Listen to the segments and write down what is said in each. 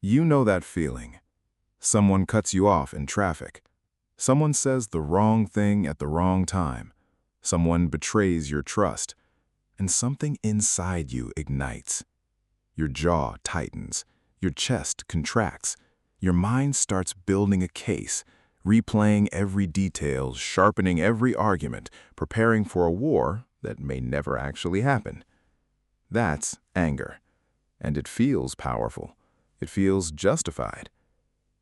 You know that feeling. Someone cuts you off in traffic. Someone says the wrong thing at the wrong time. Someone betrays your trust. And something inside you ignites. Your jaw tightens. Your chest contracts. Your mind starts building a case, replaying every detail, sharpening every argument, preparing for a war that may never actually happen. That's anger. And it feels powerful. It feels justified.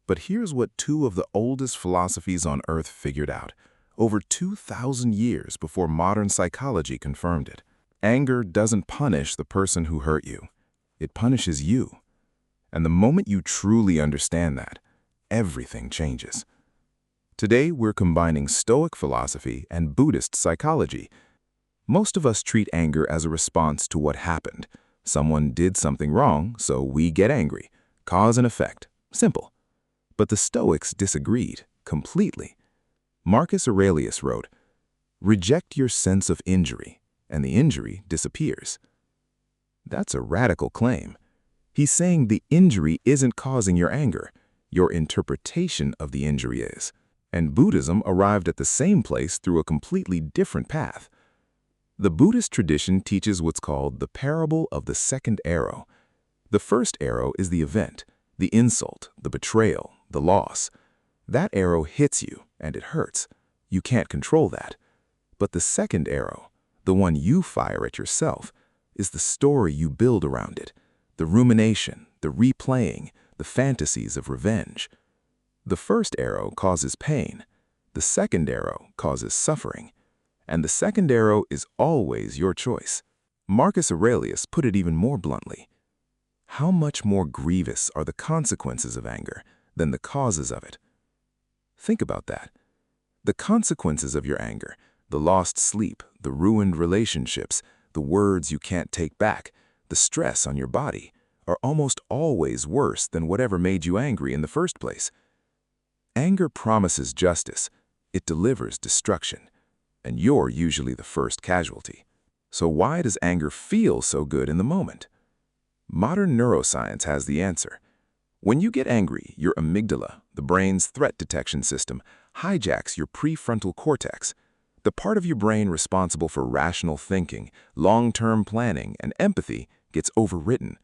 But here's what two of the oldest philosophies on Earth figured out, over 2,000 years before modern psychology confirmed it. Anger doesn't punish the person who hurt you. It punishes you. And the moment you truly understand that, everything changes. Today, we're combining Stoic philosophy and Buddhist psychology. Most of us treat anger as a response to what happened. Someone did something wrong, so we get angry. Cause and effect. Simple. But the Stoics disagreed completely. Marcus Aurelius wrote, "Reject your sense of injury, and the injury disappears." That's a radical claim. He's saying the injury isn't causing your anger. Your interpretation of the injury is. And Buddhism arrived at the same place through a completely different path. The Buddhist tradition teaches what's called the parable of the second arrow. The first arrow is the event, the insult, the betrayal, the loss. That arrow hits you, and it hurts. You can't control that. But the second arrow, the one you fire at yourself, is the story you build around it, the rumination, the replaying, the fantasies of revenge. The first arrow causes pain. The second arrow causes suffering. And the second arrow is always your choice. Marcus Aurelius put it even more bluntly. How much more grievous are the consequences of anger than the causes of it? Think about that. The consequences of your anger, the lost sleep, the ruined relationships, the words you can't take back, the stress on your body, are almost always worse than whatever made you angry in the first place. Anger promises justice. It delivers destruction. And you're usually the first casualty. So why does anger feel so good in the moment? Modern neuroscience has the answer. When you get angry, your amygdala, the brain's threat detection system, hijacks your prefrontal cortex, the part of your brain responsible for rational thinking, long-term planning, and empathy gets overwritten.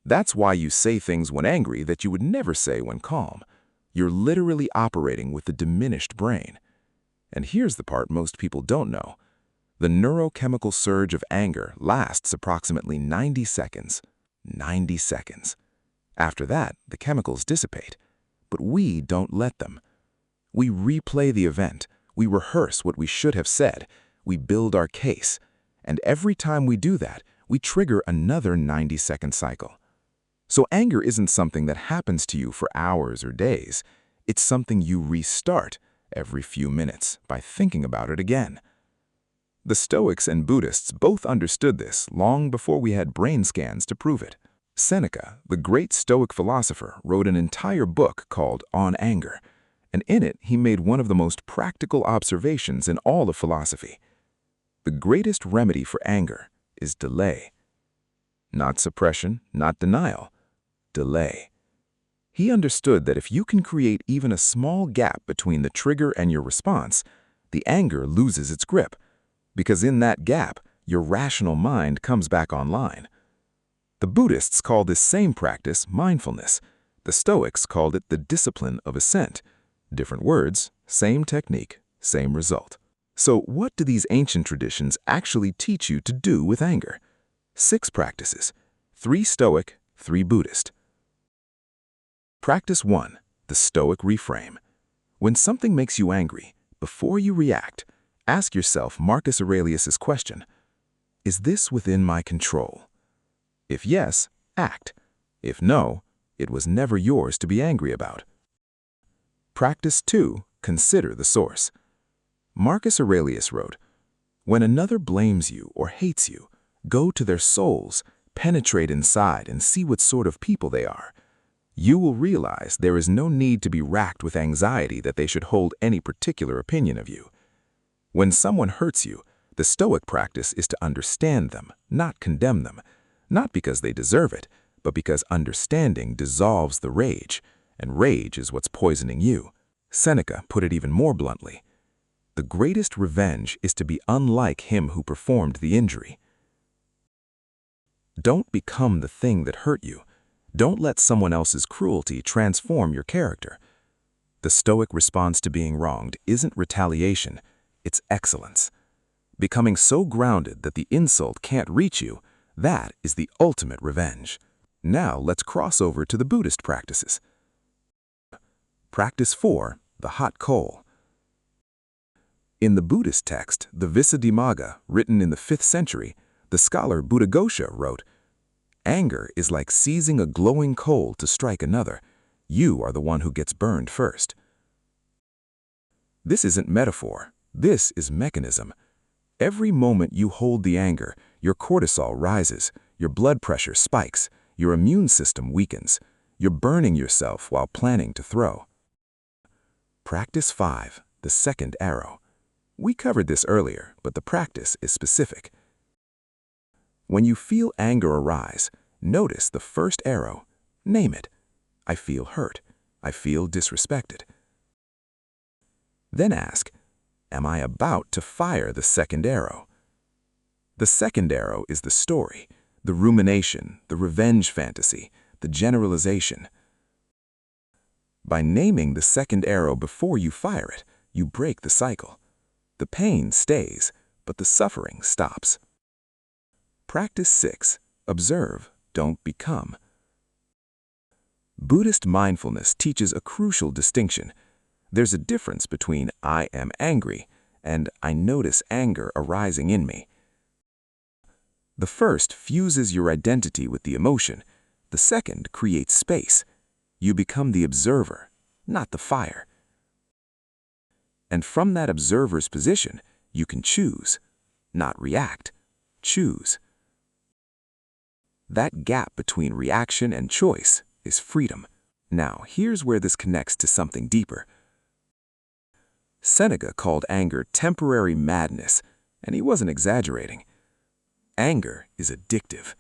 That's why you say things when angry that you would never say when calm. You're literally operating with a diminished brain. And here's the part most people don't know. The neurochemical surge of anger lasts approximately 90 seconds. 90 seconds. After that, the chemicals dissipate. But we don't let them. We replay the event. We rehearse what we should have said. We build our case. And every time we do that, we trigger another 90-second cycle. So anger isn't something that happens to you for hours or days. It's something you restart every few minutes by thinking about it again. The Stoics and Buddhists both understood this long before we had brain scans to prove it. Seneca, the great Stoic philosopher, wrote an entire book called On Anger, and in it he made one of the most practical observations in all of philosophy. The greatest remedy for anger is delay. Not suppression, not denial. Delay. He understood that if you can create even a small gap between the trigger and your response, the anger loses its grip, because in that gap, your rational mind comes back online. The Buddhists call this same practice mindfulness. The Stoics called it the discipline of assent. Different words, same technique, same result. So what do these ancient traditions actually teach you to do with anger? 6 practices, 3 Stoic, 3 Buddhist. Practice 1, the Stoic Reframe. When something makes you angry, before you react, ask yourself Marcus Aurelius' question, is this within my control? If yes, act. If no, it was never yours to be angry about. Practice 2, consider the source. Marcus Aurelius wrote, when another blames you or hates you, go to their souls, penetrate inside and see what sort of people they are. You will realize there is no need to be racked with anxiety that they should hold any particular opinion of you. When someone hurts you, the Stoic practice is to understand them, not condemn them, not because they deserve it, but because understanding dissolves the rage, and rage is what's poisoning you. Seneca put it even more bluntly. The greatest revenge is to be unlike him who performed the injury. Don't become the thing that hurt you. Don't let someone else's cruelty transform your character. The Stoic response to being wronged isn't retaliation, it's excellence. Becoming so grounded that the insult can't reach you, that is the ultimate revenge. Now let's cross over to the Buddhist practices. Practice 4, the hot coal. In the Buddhist text, the Visuddhimagga, written in the 5th century, the scholar Buddhaghosa wrote, "Anger is like seizing a glowing coal to strike another. You are the one who gets burned first." This isn't metaphor. This is mechanism. Every moment you hold the anger, your cortisol rises, your blood pressure spikes, your immune system weakens. You're burning yourself while planning to throw. Practice 5, the second arrow. We covered this earlier, but the practice is specific. When you feel anger arise, notice the first arrow. Name it. I feel hurt. I feel disrespected. Then ask, am I about to fire the second arrow? The second arrow is the story, the rumination, the revenge fantasy, the generalization. By naming the second arrow before you fire it, you break the cycle. The pain stays, but the suffering stops. Practice 6. Observe, don't become. Buddhist mindfulness teaches a crucial distinction. There's a difference between I am angry and I notice anger arising in me. The first fuses your identity with the emotion. The second creates space. You become the observer, not the fire. And from that observer's position, you can choose, not react, choose. That gap between reaction and choice is freedom. Now, here's where this connects to something deeper. Seneca called anger temporary madness, and he wasn't exaggerating. Anger is addictive.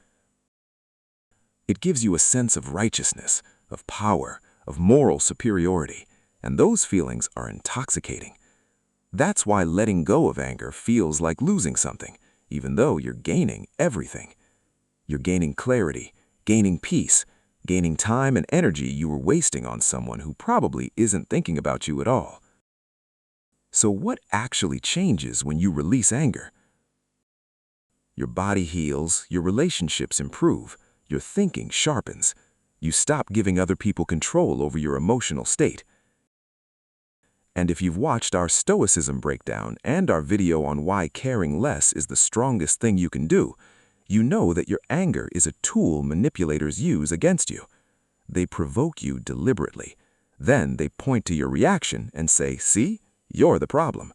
It gives you a sense of righteousness, of power, of moral superiority, and those feelings are intoxicating. That's why letting go of anger feels like losing something, even though you're gaining everything. You're gaining clarity, gaining peace, gaining time and energy you were wasting on someone who probably isn't thinking about you at all. So what actually changes when you release anger? Your body heals, your relationships improve, your thinking sharpens. You stop giving other people control over your emotional state. And if you've watched our Stoicism breakdown and our video on why caring less is the strongest thing you can do, you know that your anger is a tool manipulators use against you. They provoke you deliberately. Then they point to your reaction and say, "See, you're the problem."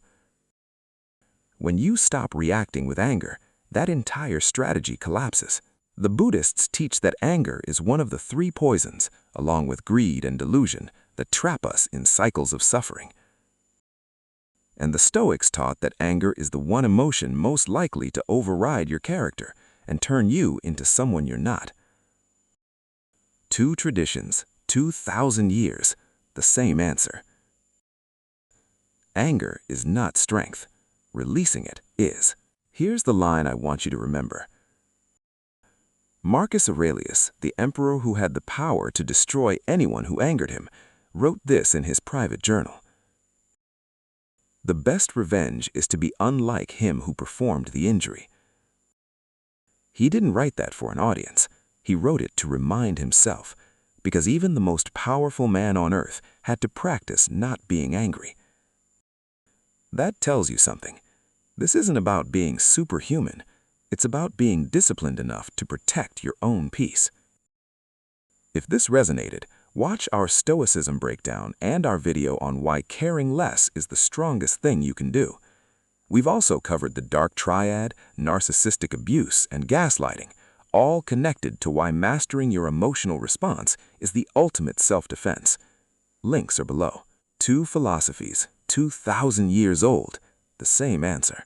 When you stop reacting with anger, that entire strategy collapses. The Buddhists teach that anger is one of the 3 poisons, along with greed and delusion, that trap us in cycles of suffering. And the Stoics taught that anger is the one emotion most likely to override your character and turn you into someone you're not. 2 traditions, 2,000 years, the same answer. Anger is not strength. Releasing it is. Here's the line I want you to remember. Marcus Aurelius, the emperor who had the power to destroy anyone who angered him, wrote this in his private journal. "The best revenge is to be unlike him who performed the injury." He didn't write that for an audience. He wrote it to remind himself, because even the most powerful man on earth had to practice not being angry. That tells you something. This isn't about being superhuman. It's about being disciplined enough to protect your own peace. If this resonated, watch our Stoicism breakdown and our video on why caring less is the strongest thing you can do. We've also covered the dark triad, narcissistic abuse, and gaslighting, all connected to why mastering your emotional response is the ultimate self-defense. Links are below. 2 philosophies, 2,000 years old, the same answer.